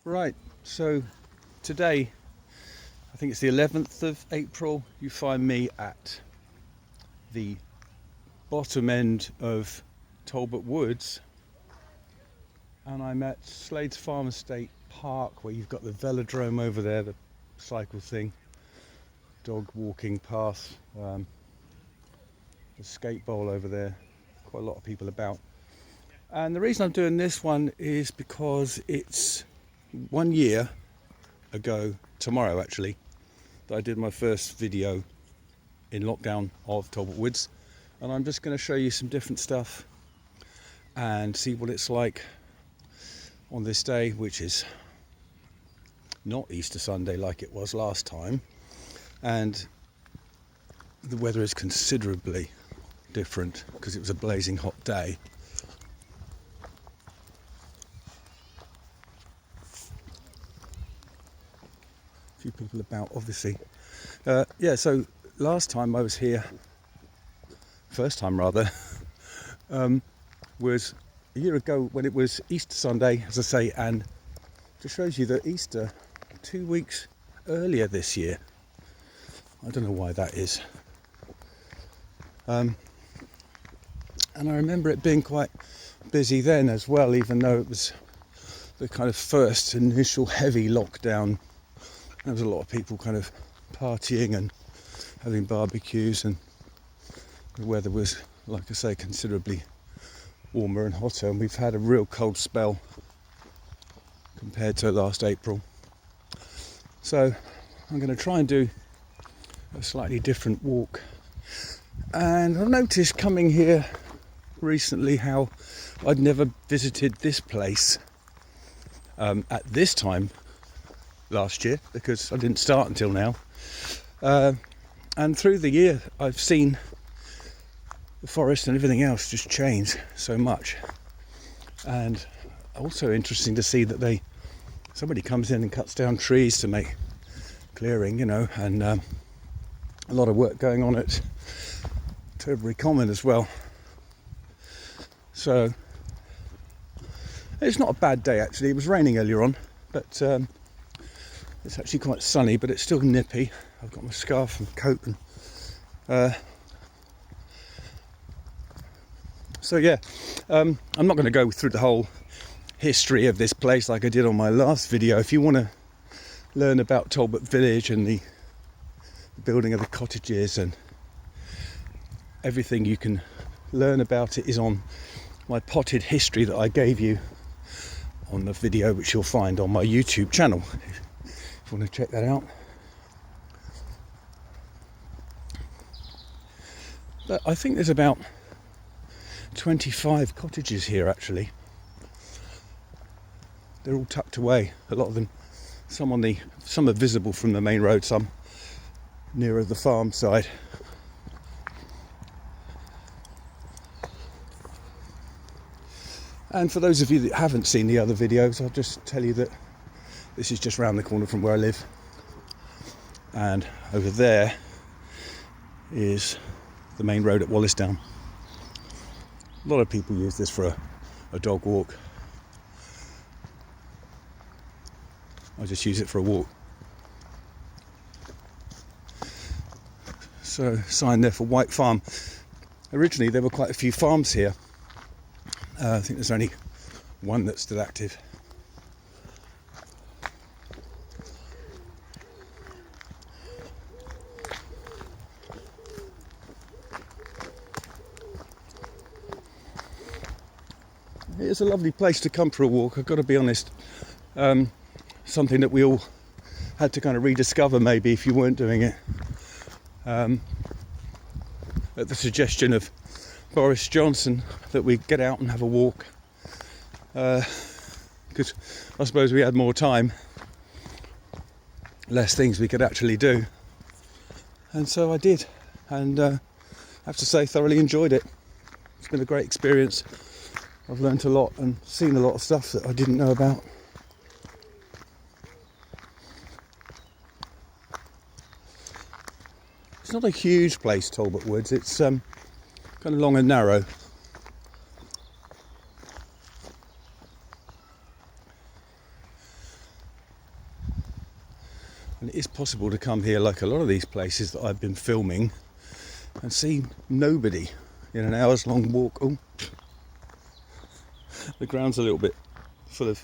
Right, so today, I think it's the 11th of April, you find me at the bottom end of Talbot Woods, and I'm at Slade's Farm Estate Park, where you've got the velodrome over there, the cycle thing, dog walking path, the skate bowl over there, quite a lot of people about. And the reason I'm doing this one is because it's 1 year ago tomorrow actually that I did my first video in lockdown of Talbot Woods, and I'm just going to show you some different stuff and see what it's like on this day, which is not Easter Sunday like it was last time, and the weather is considerably different because it was a blazing hot day. Few people about, obviously. So last time I was here, first time rather, was a year ago when it was Easter Sunday, as I say, and just shows you that Easter 2 weeks earlier this year. I don't know why that is. And I remember it being quite busy then as well, even though it was the kind of first initial heavy lockdown. There was a lot of people kind of partying and having barbecues, and the weather was, like I say, considerably warmer and hotter, and we've had a real cold spell compared to last April. So I'm going to try and do a slightly different walk, and I've noticed coming here recently how I'd never visited this place at this time last year, because I didn't start until now, and through the year I've seen the forest and everything else just change so much, and also interesting to see that somebody comes in and cuts down trees to make clearing, and a lot of work going on at Tilbury Common as well. So it's not a bad day actually. It was raining earlier on, but it's actually quite sunny, but it's still nippy. I've got my scarf and coat, and I'm not going to go through the whole history of this place like I did on my last video. If you want to learn about Talbot Village and the building of the cottages and everything you can learn about it is on my potted history that I gave you on the video, which you'll find on my YouTube channel if you want to check that out. But I think there's about 25 cottages here actually. They're all tucked away, a lot of them. Some are visible from the main road, some nearer the farm side. And for those of you that haven't seen the other videos, I'll just tell you that this is just round the corner from where I live, and over there is the main road at Wallisdown. A lot of people use this for a dog walk. I just use it for a walk. So, sign there for White Farm. Originally there were quite a few farms here. I think there's only one that's still active. It's a lovely place to come for a walk, I've got to be honest. Something that we all had to kind of rediscover maybe if you weren't doing it. At the suggestion of Boris Johnson, that we get out and have a walk, because I suppose we had more time, less things we could actually do, and so I did, and I have to say thoroughly enjoyed it. It's been a great experience. I've learnt a lot and seen a lot of stuff that I didn't know about. It's not a huge place, Talbot Woods. It's kind of long and narrow. And it is possible to come here, like a lot of these places that I've been filming, and see nobody in an hour's long walk. Oh, the ground's a little bit full of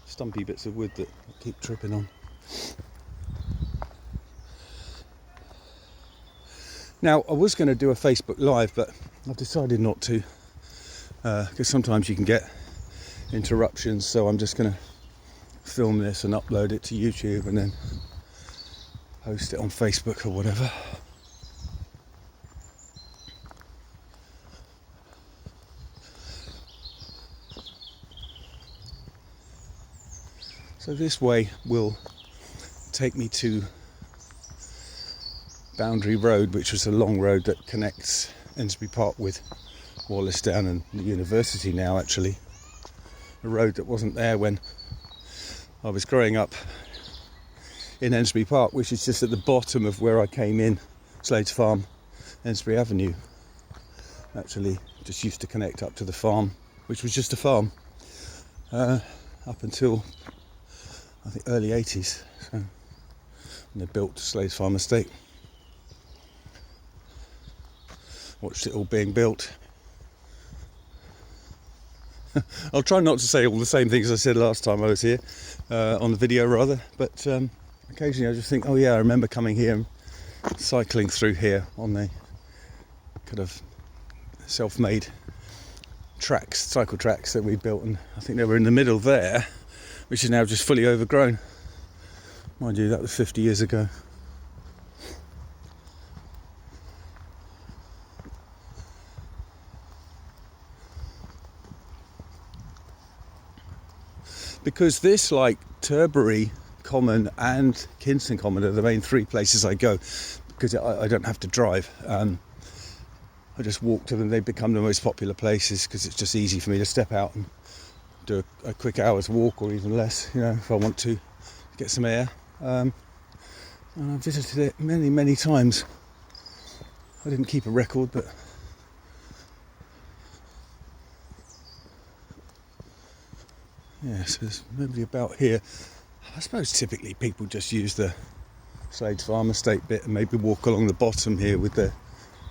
stumpy bits of wood that I keep tripping on. Now, I was going to do a Facebook Live, but I've decided not to, because sometimes you can get interruptions, so I'm just going to film this and upload it to YouTube and then post it on Facebook or whatever. So this way will take me to Boundary Road, which was a long road that connects Ensbury Park with Wallace Down and the university now, actually. A road that wasn't there when I was growing up in Ensbury Park, which is just at the bottom of where I came in, Slades Farm, Ensbury Avenue. Actually, just used to connect up to the farm, which was just a farm, up until I think early 80s, so when they built Slades Farm Estate. Watched it all being built. I'll try not to say all the same things I said last time I was here, on the video rather, but occasionally I just think, oh yeah, I remember coming here and cycling through here on the kind of self-made tracks, cycle tracks that we built, and I think they were in the middle there, which is now just fully overgrown. Mind you, that was 50 years ago. Because this, like Turbury Common and Kinston Common, are the main three places I go, because I don't have to drive. I just walk to them. They become the most popular places because it's just easy for me to step out and do a quick hour's walk, or even less, you know, if I want to get some air. And I've visited it many, many times. I didn't keep a record, but yeah, so there's nobody about here. I suppose typically people just use the Slades Farm Estate bit and maybe walk along the bottom here with their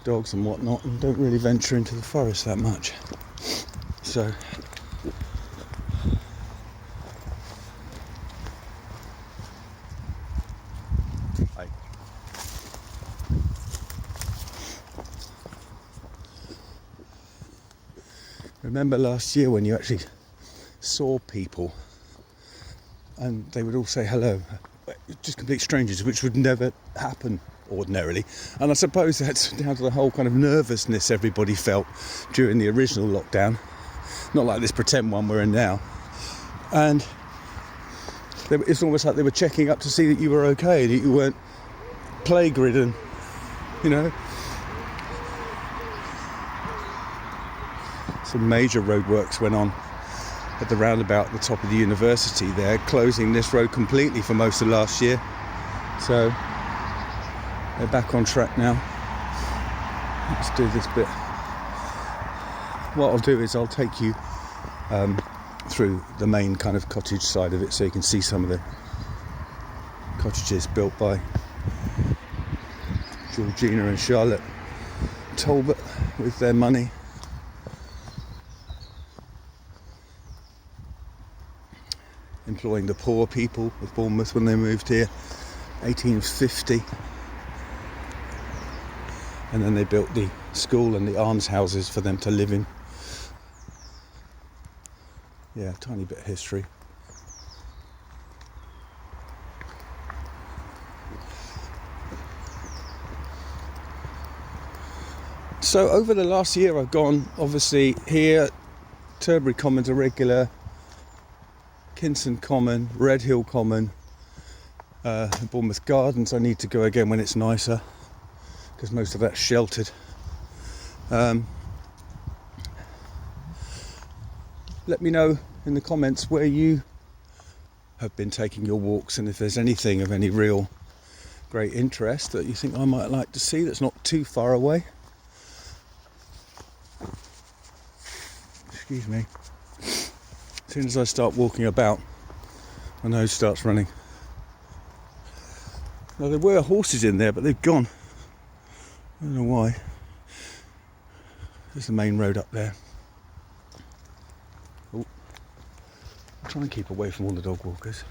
dogs and whatnot, and don't really venture into the forest that much. So remember last year when you actually saw people and they would all say hello, just complete strangers, which would never happen ordinarily. And I suppose that's down to the whole kind of nervousness everybody felt during the original lockdown, not like this pretend one we're in now. And it's almost like they were checking up to see that you were okay, that you weren't plague ridden, you know. Some major roadworks went on at the roundabout at the top of the university there, closing this road completely for most of last year. So they're back on track now. Let's do this bit. What I'll do is I'll take you through the main kind of cottage side of it, so you can see some of the cottages built by Georgina and Charlotte Talbot with their money. Employing the poor people of Bournemouth when they moved here, 1850. And then they built the school and the almshouses for them to live in. Yeah, tiny bit of history. So over the last year I've gone, obviously here, Turbury Common's a regular, Kinston Common, Redhill Common, Bournemouth Gardens I need to go again when it's nicer, because most of that's sheltered. Let me know in the comments where you have been taking your walks, and if there's anything of any real great interest that you think I might like to see that's not too far away. Excuse me. As soon as I start walking about, my nose starts running. Now, there were horses in there, but they've gone. I don't know why. There's the main road up there. Oh, I'll try and keep away from all the dog walkers.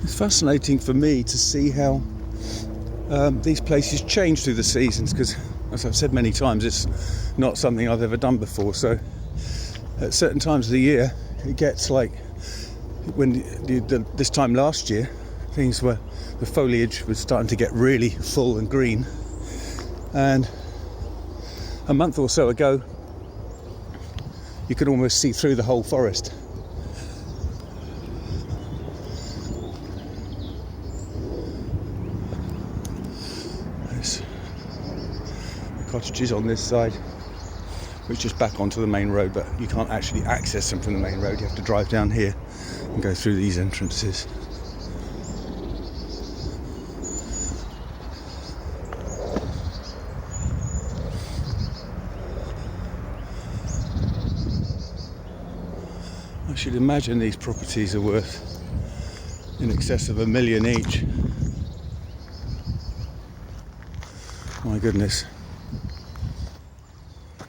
It's fascinating for me to see how these places change through the seasons, because, as I've said many times, it's not something I've ever done before. So at certain times of the year, it gets like when this time last year, the foliage was starting to get really full and green, and a month or so ago, you could almost see through the whole forest. Cottages on this side, which is back onto the main road, but you can't actually access them from the main road. You have to drive down here and go through these entrances. I should imagine these properties are worth in excess of $1 million each. My goodness.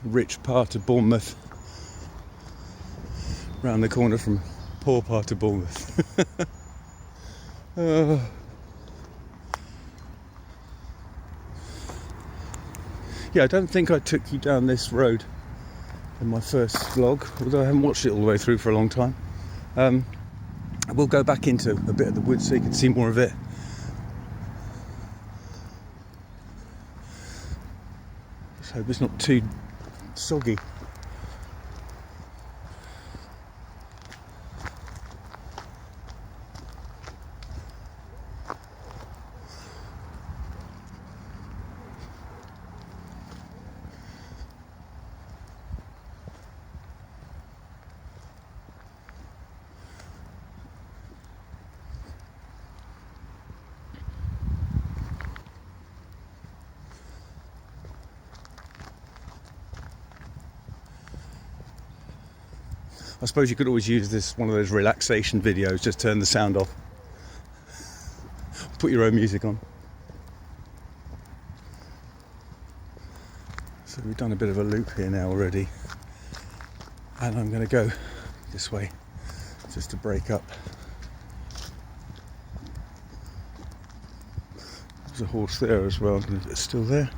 Rich part of Bournemouth, round the corner from poor part of Bournemouth. Yeah, I don't think I took you down this road in my first vlog, although I haven't watched it all the way through for a long time. We'll go back into a bit of the woods so you can see more of it. Just hope it's not too soggy. I suppose you could always use this, one of those relaxation videos, just turn the sound off. Put your own music on. So we've done a bit of a loop here now already. And I'm going to go this way, just to break up. There's a horse there as well, it's still there.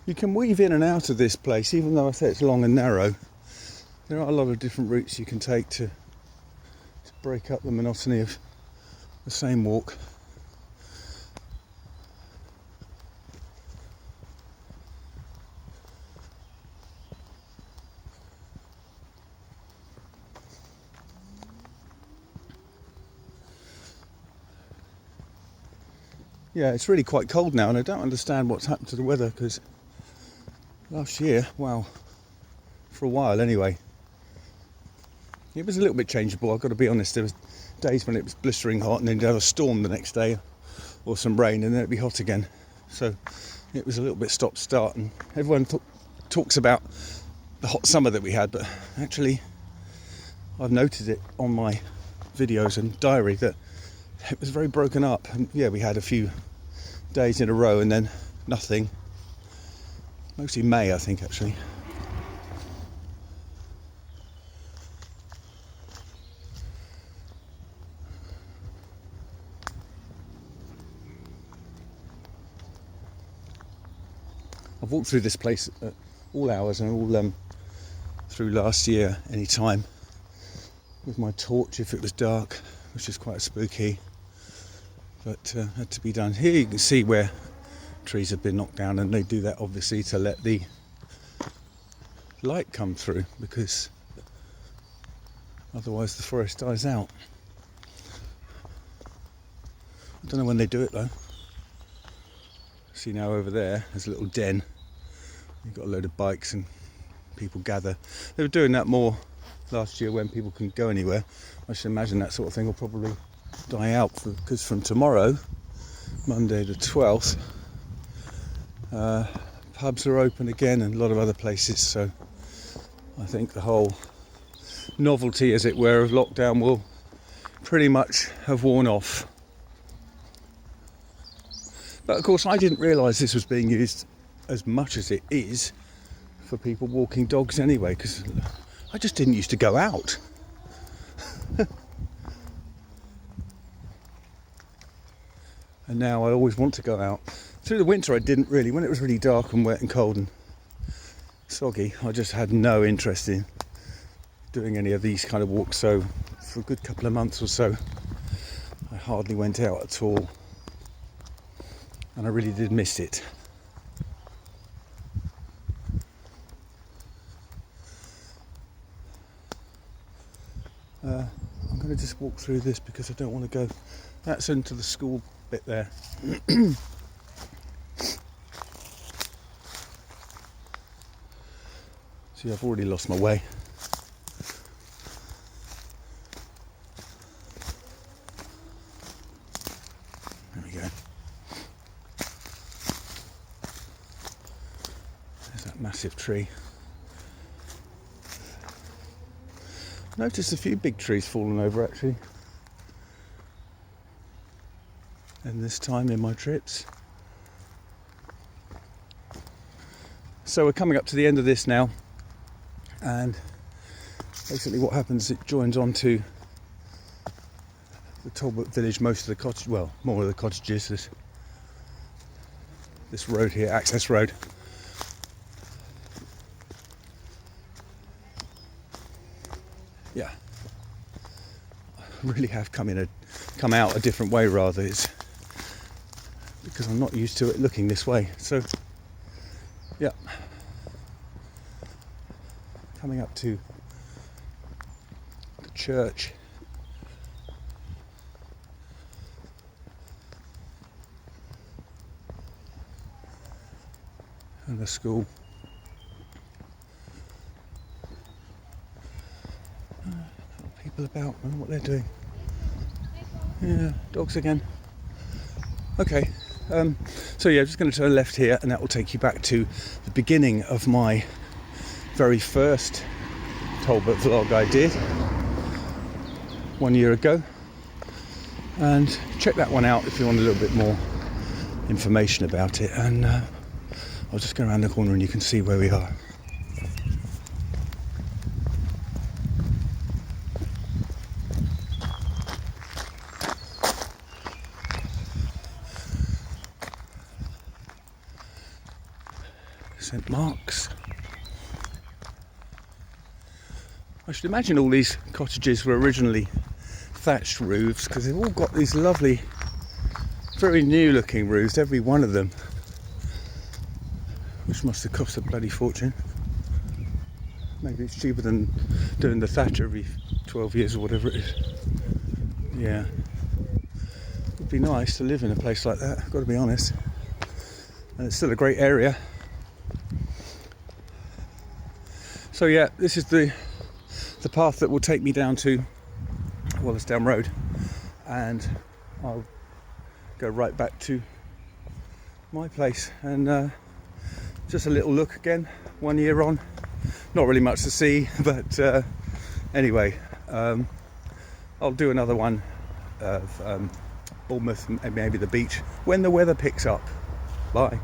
You can weave in and out of this place, even though I say it's long and narrow. There are a lot of different routes you can take to break up the monotony of the same walk. Yeah, it's really quite cold now, and I don't understand what's happened to the weather, because last year, well, for a while anyway, it was a little bit changeable, I've got to be honest. There was days when it was blistering hot, and then you'd have a storm the next day, or some rain, and then it'd be hot again. So it was a little bit stop-start, and everyone talks about the hot summer that we had, but actually I've noted it on my videos and diary that it was very broken up. And yeah, we had a few days in a row and then nothing. Mostly May, I think, actually. I've walked through this place at all hours and all through last year, any time. with my torch if it was dark, which is quite spooky, but had to be done. Here you can see where trees have been knocked down, and they do that obviously to let the light come through, because otherwise the forest dies out. I don't know when they do it though. See now over there's a little den. You've got a load of bikes and people gather. They were doing that more last year when people couldn't go anywhere. I should imagine that sort of thing will probably die out, because from tomorrow, Monday the 12th, pubs are open again and a lot of other places, so I think the whole novelty, as it were, of lockdown will pretty much have worn off. But of course I didn't realise this was being used as much as it is for people walking dogs anyway, because I just didn't used to go out. And now I always want to go out. Through the winter I didn't really. When it was really dark and wet and cold and soggy, I just had no interest in doing any of these kind of walks, so for a good couple of months or so I hardly went out at all, and I really did miss it. I'm going to just walk through this because I don't want to go. That's into the school bit there. See, I've already lost my way. There we go. There's that massive tree. Noticed a few big trees falling over actually, and this time in my trips. So we're coming up to the end of this now, and basically what happens, it joins on to the Talbot village. Most of the cottage, well, more of the cottages, this road here, access road. Yeah, I really have come out a different way rather. It's because I'm not used to it looking this way. So yeah, coming up to the church. And the school. People about, I don't know what they're doing. Yeah, dogs again. Okay, so yeah, just going to turn left here, and that will take you back to the beginning of my very first Talbot vlog I did 1 year ago. And check that one out if you want a little bit more information about it. And I'll just go around the corner and you can see where we are. St Mark's. I should imagine all these cottages were originally thatched roofs, because they've all got these lovely, very new looking roofs, every one of them, which must have cost a bloody fortune. Maybe it's cheaper than doing the thatch every 12 years or whatever it is. Yeah, it would be nice to live in a place like that, I've got to be honest. And it's still a great area. So yeah, this is the path that will take me down to Wallasdown Road, and I'll go right back to my place. And just a little look again, 1 year on. Not really much to see, but anyway, I'll do another one of Bournemouth and maybe the beach when the weather picks up. Bye.